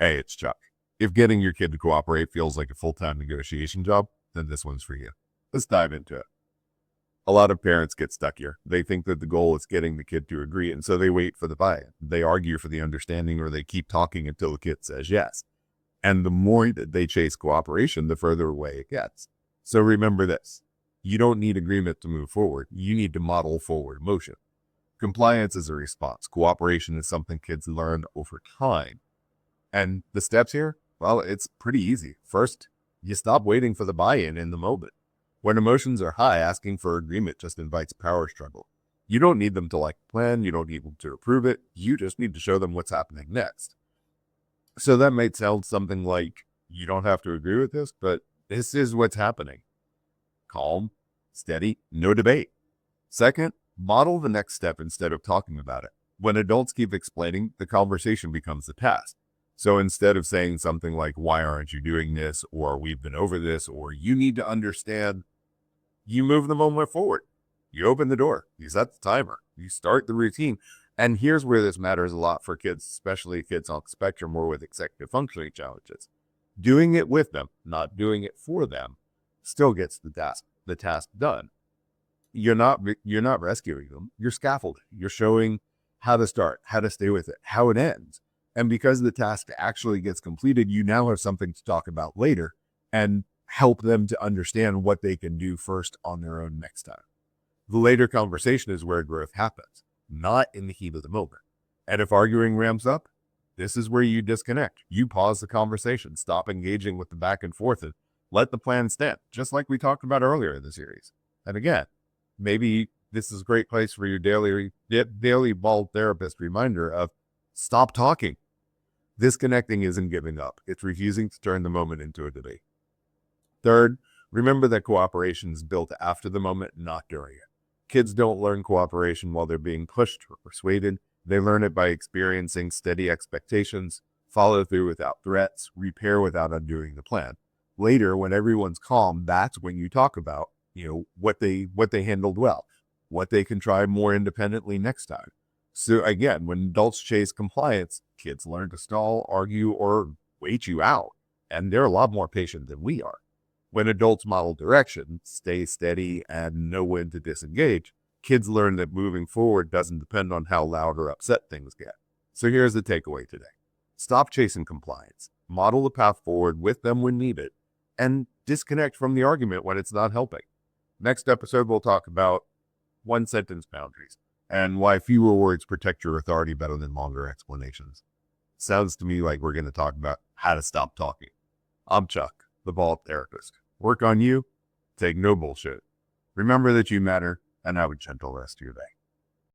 Hey, it's Chuck. If getting your kid to cooperate feels like a full-time negotiation job, then this one's for you. Let's dive into it. A lot of parents get stuck here. They think that the goal is getting the kid to agree, and so they wait for the buy-in. They argue for the understanding, or they keep talking until the kid says yes. And the more that they chase cooperation, the further away it gets. So remember this. You don't need agreement to move forward. You need to model forward motion. Compliance is a response. Cooperation is something kids learn over time. And the steps here, well, it's pretty easy. First, you stop waiting for the buy-in in the moment. When emotions are high, asking for agreement just invites power struggle. You don't need them to like the plan. You don't need them to approve it. You just need to show them what's happening next. So that might sound something like, you don't have to agree with this, but this is what's happening. Calm, steady, no debate. Second, model the next step instead of talking about it. When adults keep explaining, the conversation becomes the task. So instead of saying something like, why aren't you doing this? Or we've been over this, or you need to understand, you move the moment forward. You open the door, you set the timer, you start the routine. And here's where this matters a lot for kids, especially kids on the spectrum or with executive functioning challenges. Doing it with them, not doing it for them, still gets the task done. You're not rescuing them. You're scaffolding. You're showing how to start, how to stay with it, how it ends. And because the task actually gets completed, you now have something to talk about later and help them to understand what they can do first on their own next time. The later conversation is where growth happens, not in the heat of the moment. And if arguing ramps up, this is where you disconnect. You pause the conversation, stop engaging with the back and forth, and let the plan stand, just like we talked about earlier in the series. And again, maybe this is a great place for your daily bald therapist reminder of stop talking. Disconnecting isn't giving up. It's refusing to turn the moment into a debate. Third, remember that cooperation is built after the moment, not during it. Kids don't learn cooperation while they're being pushed or persuaded. They learn it by experiencing steady expectations, follow through without threats, repair without undoing the plan. Later, when everyone's calm, that's when you talk about, what they handled well, what they can try more independently next time. So again, when adults chase compliance, kids learn to stall, argue, or wait you out. And they're a lot more patient than we are. When adults model direction, stay steady, and know when to disengage, kids learn that moving forward doesn't depend on how loud or upset things get. So here's the takeaway today. Stop chasing compliance. Model the path forward with them when needed, and disconnect from the argument when it's not helping. Next episode, we'll talk about one-sentence boundaries and why fewer words protect your authority better than longer explanations. Sounds to me like we're going to talk about how to stop talking. I'm Chuck, the bald therapist. Work on you, take no bullshit. Remember that you matter, and have a gentle rest of your day.